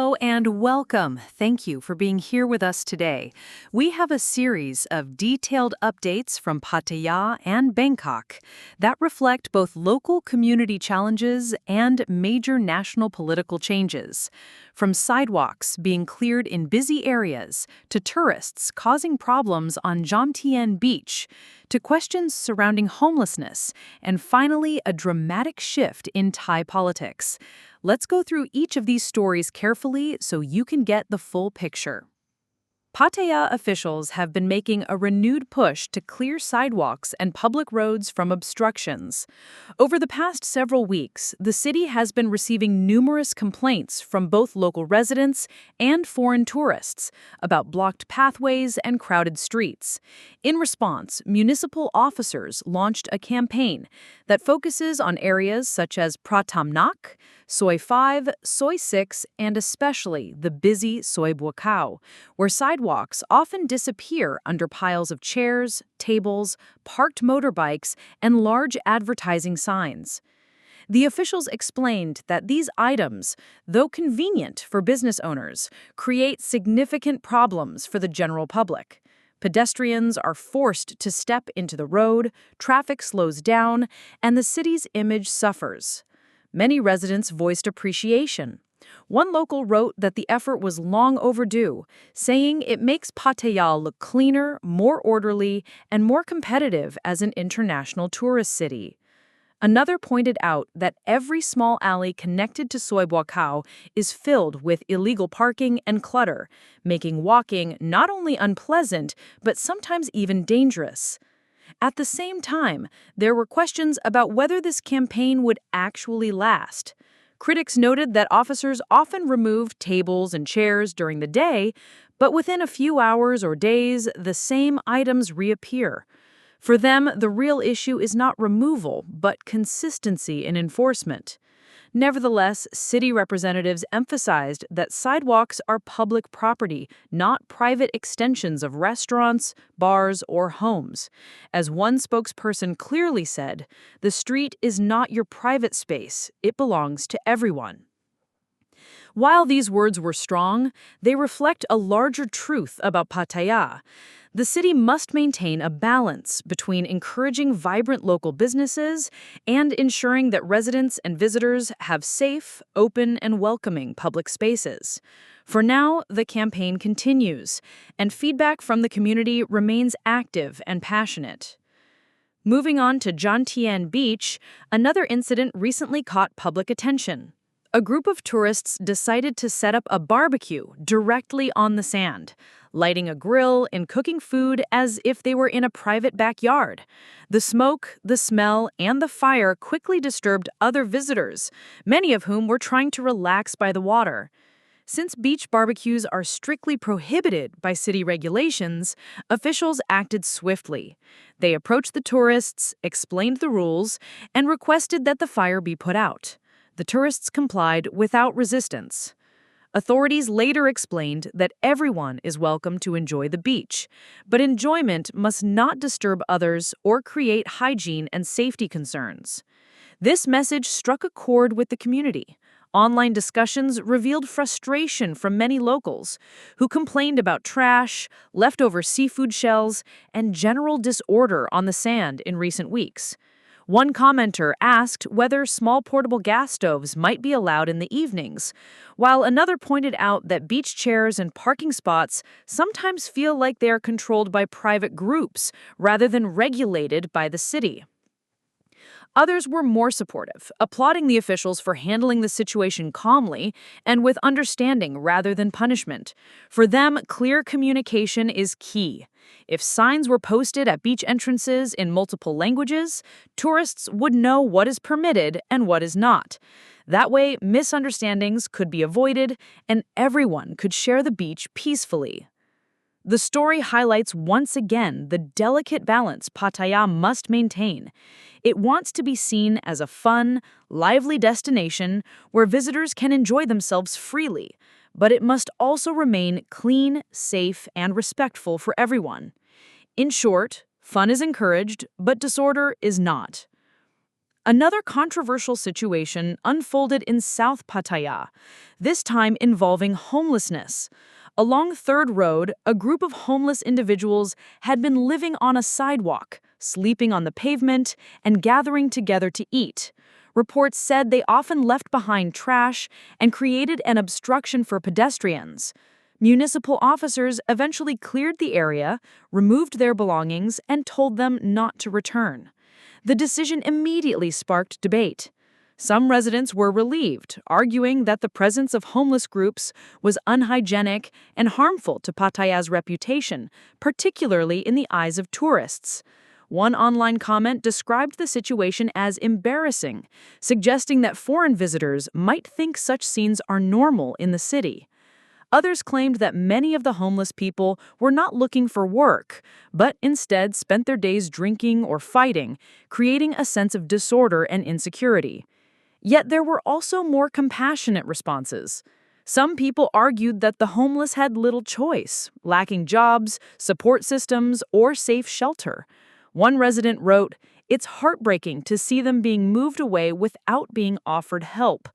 Hello and welcome. Thank you for being here with us today. We have a series of detailed updates from Pattaya and Bangkok that reflect both local community challenges and major national political changes. From sidewalks being cleared in busy areas to tourists causing problems on Jomtien beach to questions surrounding homelessness and finally a dramatic shift in Thai politics. Let's go through each of these stories carefully so you can get the full picture. Pattaya officials have been making a renewed push to clear sidewalks and public roads from obstructions. Over the past several weeks, the city has been receiving numerous complaints from both local residents and foreign tourists about blocked pathways and crowded streets. In response, municipal officers launched a campaign that focuses on areas such as Pratamnak, Soi 5, Soi 6, and especially the busy Soi Buakau, where sidewalks often disappear under piles of chairs, tables, parked motorbikes, and large advertising signs. The officials explained that these items, though convenient for business owners, create significant problems for the general public. Pedestrians are forced to step into the road, traffic slows down, and the city's image suffers. Many residents voiced appreciation. One local wrote that the effort was long overdue, saying it makes Pattaya look cleaner, more orderly, and more competitive as an international tourist city. Another pointed out that every small alley connected to Soi Buakau is filled with illegal parking and clutter, making walking not only unpleasant, but sometimes even dangerous. At the same time, there were questions about whether this campaign would actually last. Critics noted that officers often remove tables and chairs during the day, but within a few hours or days, the same items reappear. For them, the real issue is not removal, but consistency in enforcement. Nevertheless, city representatives emphasized that sidewalks are public property, not private extensions of restaurants, bars, or homes. As one spokesperson clearly said, the street is not your private space, it belongs to everyone. While these words were strong, they reflect a larger truth about Pattaya. The city must maintain a balance between encouraging vibrant local businesses and ensuring that residents and visitors have safe, open, and welcoming public spaces. For now, the campaign continues, and feedback from the community remains active and passionate. Moving on to Jomtien Beach, another incident recently caught public attention. A group of tourists decided to set up a barbecue directly on the sand, lighting a grill and cooking food as if they were in a private backyard. The smoke, the smell, and the fire quickly disturbed other visitors, many of whom were trying to relax by the water. Since beach barbecues are strictly prohibited by city regulations, officials acted swiftly. They approached the tourists, explained the rules, and requested that the fire be put out. The tourists complied without resistance. Authorities later explained that everyone is welcome to enjoy the beach, but enjoyment must not disturb others or create hygiene and safety concerns. This message struck a chord with the community. Online discussions revealed frustration from many locals who complained about trash, leftover seafood shells, and general disorder on the sand in recent weeks. One commenter asked whether small portable gas stoves might be allowed in the evenings, while another pointed out that beach chairs and parking spots sometimes feel like they are controlled by private groups rather than regulated by the city. Others were more supportive, applauding the officials for handling the situation calmly and with understanding rather than punishment. For them, clear communication is key. If signs were posted at beach entrances in multiple languages, tourists would know what is permitted and what is not. That way, misunderstandings could be avoided and everyone could share the beach peacefully. The story highlights once again the delicate balance Pattaya must maintain. It wants to be seen as a fun, lively destination where visitors can enjoy themselves freely, but it must also remain clean, safe, and respectful for everyone. In short, fun is encouraged, but disorder is not. Another controversial situation unfolded in South Pattaya, this time involving homelessness. Along Third Road, a group of homeless individuals had been living on a sidewalk, sleeping on the pavement, and gathering together to eat. Reports said they often left behind trash and created an obstruction for pedestrians. Municipal officers eventually cleared the area, removed their belongings, and told them not to return. The decision immediately sparked debate. Some residents were relieved, arguing that the presence of homeless groups was unhygienic and harmful to Pattaya's reputation, particularly in the eyes of tourists. One online comment described the situation as embarrassing, suggesting that foreign visitors might think such scenes are normal in the city. Others claimed that many of the homeless people were not looking for work, but instead spent their days drinking or fighting, creating a sense of disorder and insecurity. Yet there were also more compassionate responses. Some people argued that the homeless had little choice, lacking jobs, support systems, or safe shelter. One resident wrote, "It's heartbreaking to see them being moved away without being offered help."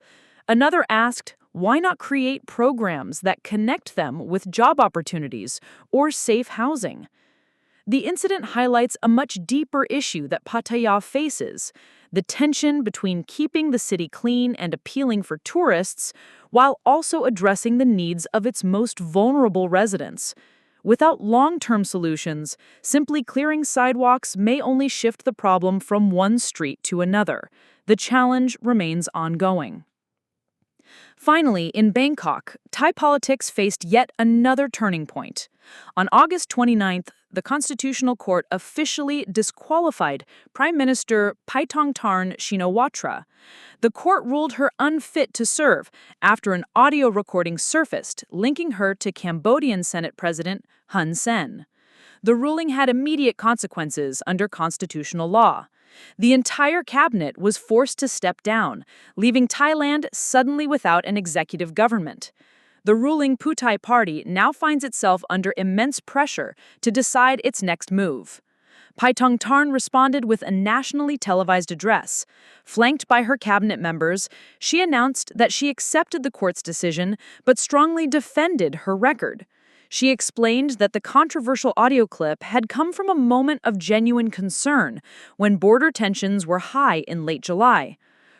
Another asked, why not create programs that connect them with job opportunities or safe housing? The incident highlights a much deeper issue that Pattaya faces, the tension between keeping the city clean and appealing for tourists while also addressing the needs of its most vulnerable residents. Without long-term solutions, simply clearing sidewalks may only shift the problem from one street to another. The challenge remains ongoing. Finally, in Bangkok, Thai politics faced yet another turning point. On August 29th, the Constitutional Court officially disqualified Prime Minister Paetongtarn Shinawatra. The court ruled her unfit to serve after an audio recording surfaced linking her to Cambodian Senate President Hun Sen. The ruling had immediate consequences under constitutional law. The entire cabinet was forced to step down, leaving Thailand suddenly without an executive government. The ruling Pheu Thai party now finds itself under immense pressure to decide its next move. Paetongtarn responded with a nationally televised address. Flanked by her cabinet members, she announced that she accepted the court's decision but strongly defended her record. She explained that the controversial audio clip had come from a moment of genuine concern when border tensions were high in late July.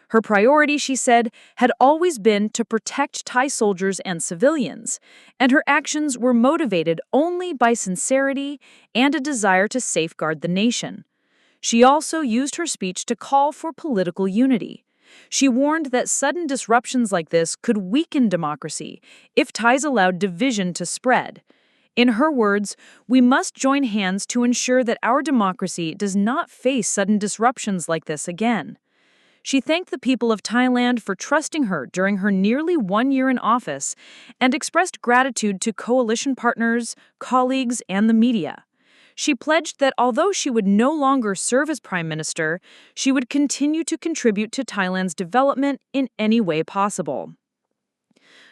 Her priority, she said, had always been to protect Thai soldiers and civilians, and her actions were motivated only by sincerity and a desire to safeguard the nation. She also used her speech to call for political unity. She warned that sudden disruptions like this could weaken democracy if Thais allowed division to spread. In her words, we must join hands to ensure that our democracy does not face sudden disruptions like this again. She thanked the people of Thailand for trusting her during her nearly 1 year in office and expressed gratitude to coalition partners, colleagues, and the media. She pledged that although she would no longer serve as prime minister, she would continue to contribute to Thailand's development in any way possible.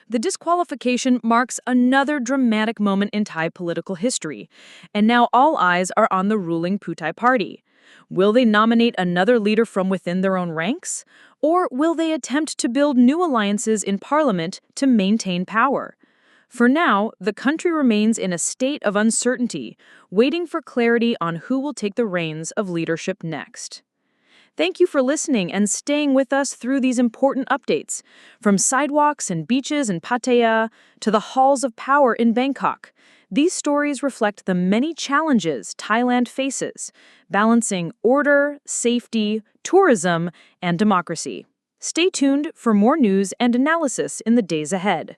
The disqualification marks another dramatic moment in Thai political history, and now all eyes are on the ruling Pheu Thai party. Will they nominate another leader from within their own ranks? Or will they attempt to build new alliances in parliament to maintain power? For now, the country remains in a state of uncertainty, waiting for clarity on who will take the reins of leadership next. Thank you for listening and staying with us through these important updates, from sidewalks and beaches in Pattaya to the halls of power in Bangkok. These stories reflect the many challenges Thailand faces, balancing order, safety, tourism, and democracy. Stay tuned for more news and analysis in the days ahead.